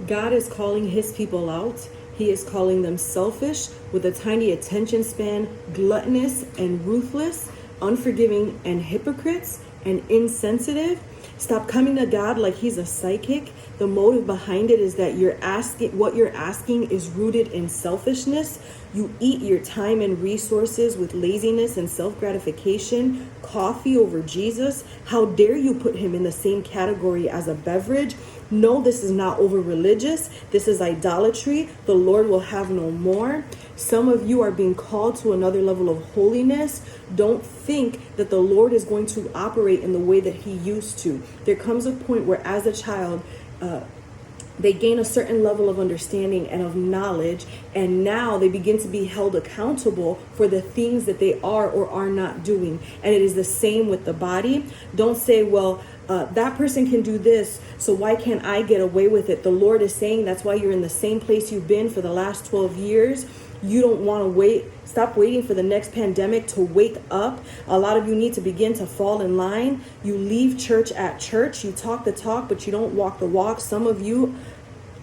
God is calling his people out. He is calling them selfish, with a tiny attention span, gluttonous and ruthless, unforgiving and hypocrites, and insensitive. Stop coming to God like he's a psychic. The motive behind it is that what you're asking is rooted in selfishness. You eat your time and resources with laziness and self-gratification. Coffee over Jesus. How dare you put him in the same category as a beverage? No, this is not over religious. This is idolatry. The Lord will have no more. Some of you are being called to another level of holiness. Don't think that the Lord is going to operate in the way that he used to. There comes a point where, as a child, they gain a certain level of understanding and of knowledge, and now they begin to be held accountable for the things that they are or are not doing. And it is the same with the body. Don't say, well, that person can do this, so why can't I get away with it? The Lord is saying that's why you're in the same place you've been for the last 12 years. You don't want to wait. Stop waiting for the next pandemic to wake up. A lot of you need to begin to fall in line. You leave church at church. You talk the talk, but you don't walk the walk. Some of you,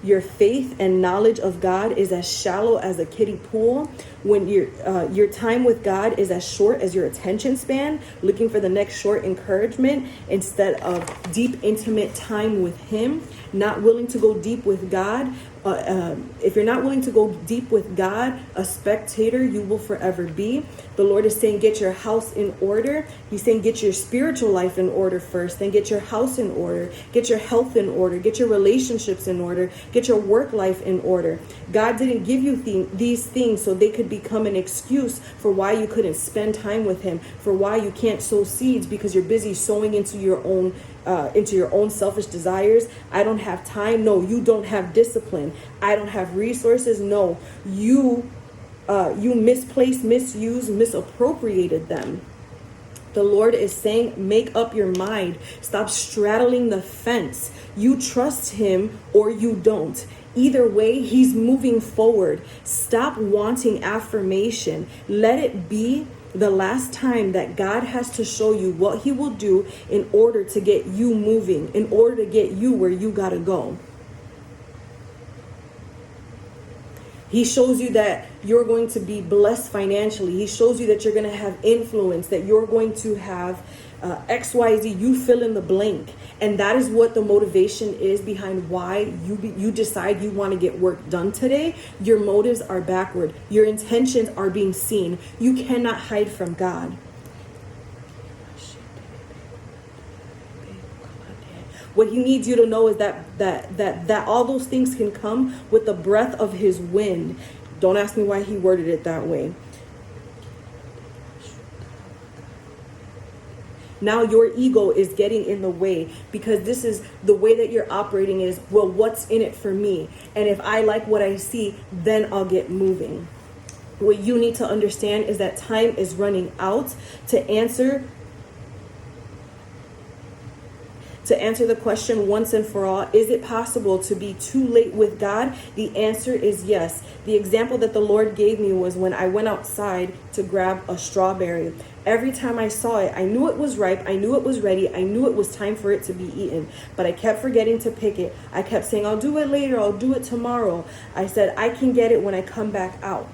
your faith and knowledge of God is as shallow as a kiddie pool. When your time with God is as short as your attention span, looking for the next short encouragement instead of deep, intimate time with him. Not willing to go deep with God. If you're not willing to go deep with God, a spectator you will forever be. The Lord is saying, get your house in order. He's saying, get your spiritual life in order first, then get your house in order, get your health in order, get your relationships in order, get your work life in order. God didn't give you these things so they could become an excuse for why you couldn't spend time with him, for why you can't sow seeds because you're busy sowing into your own selfish desires. I don't have time. No, you don't have discipline. I don't have resources. No, you misplaced, misused, misappropriated them. The Lord is saying, make up your mind. Stop straddling the fence. You trust him or you don't. Either way, he's moving forward. Stop wanting affirmation. Let it be the last time that God has to show you what he will do in order to get you moving, in order to get you where you gotta go. He shows you that you're going to be blessed financially. He shows you that you're going to have influence, that you're going to have XYZ, you fill in the blank. And that is what the motivation is behind why you decide you want to get work done today. Your motives are backward. Your intentions are being seen. You cannot hide from God. What he needs you to know is that all those things can come with the breath of his wind. Don't ask me why he worded it that way. Now your ego is getting in the way because this is the way that you're operating is, well, what's in it for me? And if I like what I see, then I'll get moving. What you need to understand is that time is running out. To answer the question once and for all, is it possible to be too late with God? The answer is yes. The example that the Lord gave me was when I went outside to grab a strawberry. Every time I saw it, I knew it was ripe. I knew it was ready. I knew it was time for it to be eaten. But I kept forgetting to pick it. I kept saying, I'll do it later. I'll do it tomorrow. I said, I can get it when I come back out.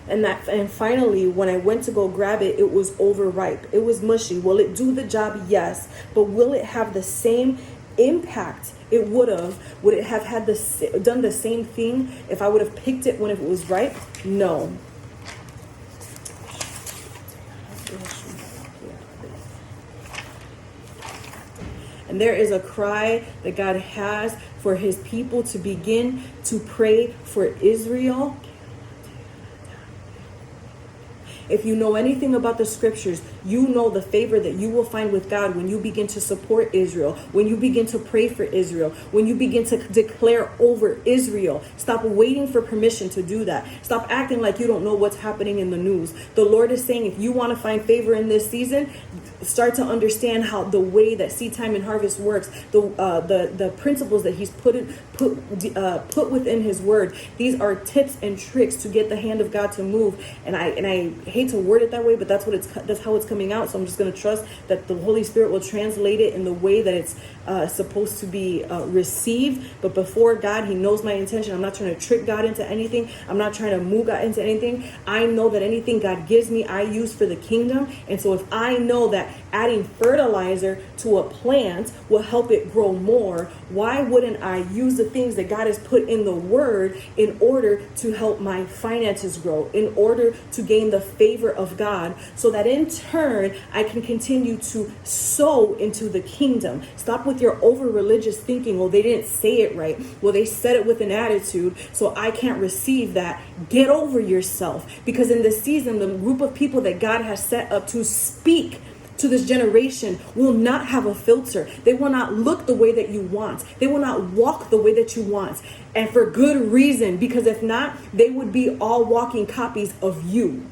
And finally, when I went to go grab it, it was overripe. It was mushy. Will it do the job? Yes. But will it have the same impact it would have? Would it have had done the same thing if I would have picked it when it was ripe? No. And there is a cry that God has for his people to begin to pray for Israel. If you know anything about the scriptures, you know the favor that you will find with God when you begin to support Israel, when you begin to pray for Israel, when you begin to declare over Israel. Stop waiting for permission to do that. Stop acting like you don't know what's happening in the news. The Lord is saying, if you want to find favor in this season, start to understand how the way that Seed Time and Harvest works, the principles that he's put within his word. These are tips and tricks to get the hand of God to move. And I hate to word it that way, but that's how it's coming out. So I'm just going to trust that the Holy Spirit will translate it in the way that it's supposed to be received. But before God, he knows my intention. I'm not trying to trick God into anything. I'm not trying to move God into anything. I know that anything God gives me, I use for the kingdom. And so if I know that adding fertilizer to a plant will help it grow more, why wouldn't I use the things that God has put in the word in order to help my finances grow, in order to gain the favor of God, so that in turn I can continue to sow into the kingdom? Stop with your over religious thinking. Well, they didn't say it right. Well, they said it with an attitude, so I can't receive that. Get over yourself, because in this season, the group of people that God has set up to speak to this generation will not have a filter. They will not look the way that you want. They will not walk the way that you want. And for good reason, because if not, they would be all walking copies of you.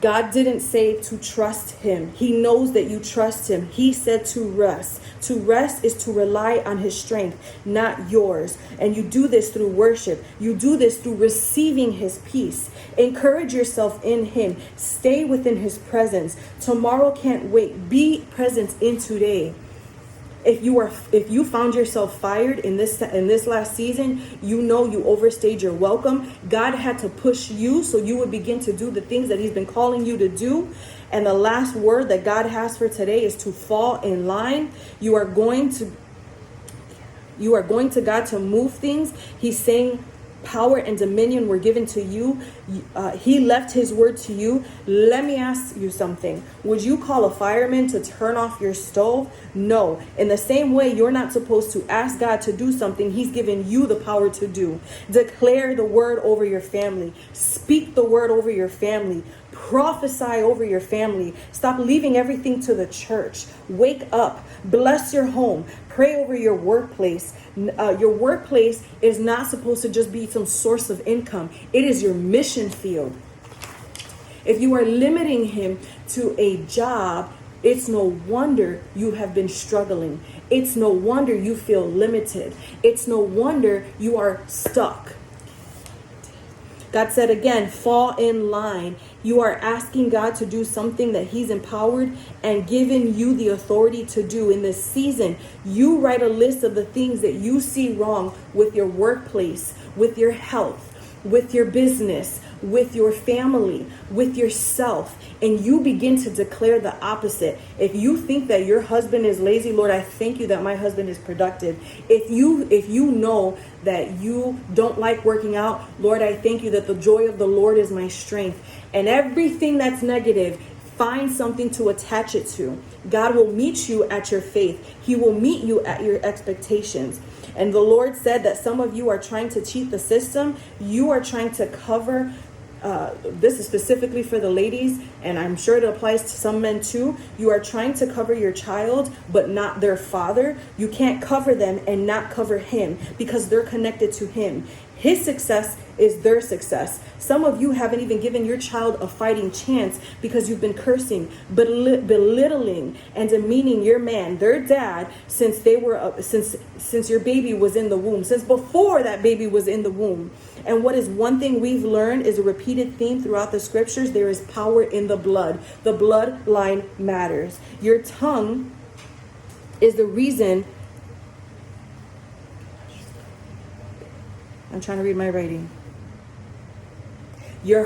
God didn't say to trust him. He knows that you trust him. He said to rest. To rest is to rely on his strength, not yours. And you do this through worship. You do this through receiving his peace. Encourage yourself in him. Stay within his presence. Tomorrow can't wait. Be present in today. If you found yourself fired in this last season, you know you overstayed your welcome. God had to push you so you would begin to do the things that he's been calling you to do. And the last word that God has for today is to fall in line. You are going to God to move things. He's saying power and dominion were given to you. He left his word to you. Let me ask you something. Would you call a fireman to turn off your stove? No. In the same way, you're not supposed to ask God to do something he's given you the power to do. Declare the word over your family. Speak the word over your family. Prophesy over your family. Stop leaving everything to the church. Wake up. Bless your home. Pray over your workplace. Your workplace is not supposed to just be some source of income. It is your mission field. If you are limiting him to a job, it's no wonder you have been struggling. It's no wonder you feel limited. It's no wonder you are stuck. God said again, fall in line. You are asking God to do something that he's empowered and given you the authority to do in this season. You write a list of the things that you see wrong with your workplace, with your health, with your business, with your family, with yourself, and you begin to declare the opposite. If you think that your husband is lazy, Lord, I thank you that my husband is productive. If you know that you don't like working out, Lord, I thank you that the joy of the Lord is my strength. And everything that's negative, find something to attach it to. God will meet you at your faith. He will meet you at your expectations. And the Lord said that some of you are trying to cheat the system. You are trying to cover. This is specifically for the ladies, and I'm sure it applies to some men too. You are trying to cover your child, but not their father. You can't cover them and not cover him because they're connected to him. His success is their success. Some of you haven't even given your child a fighting chance because you've been cursing, belittling, and demeaning your man, their dad, since they were since your baby was in the womb, since before that baby was in the womb. And what is one thing we've learned is a repeated theme throughout the scriptures: there is power in the blood. The bloodline matters. Your tongue is the reason. I'm trying to read my writing. Your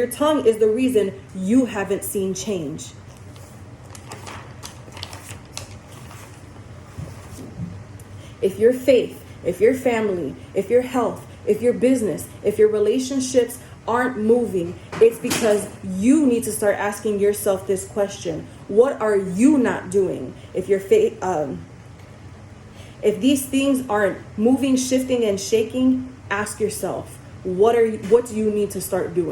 tongue is the reason you haven't seen change. If your faith, if your family, if your health, if your business, if your relationships aren't moving, it's because you need to start asking yourself this question: what are you not doing? If your faith, if these things aren't moving, shifting, and shaking, ask yourself, what do you need to start doing?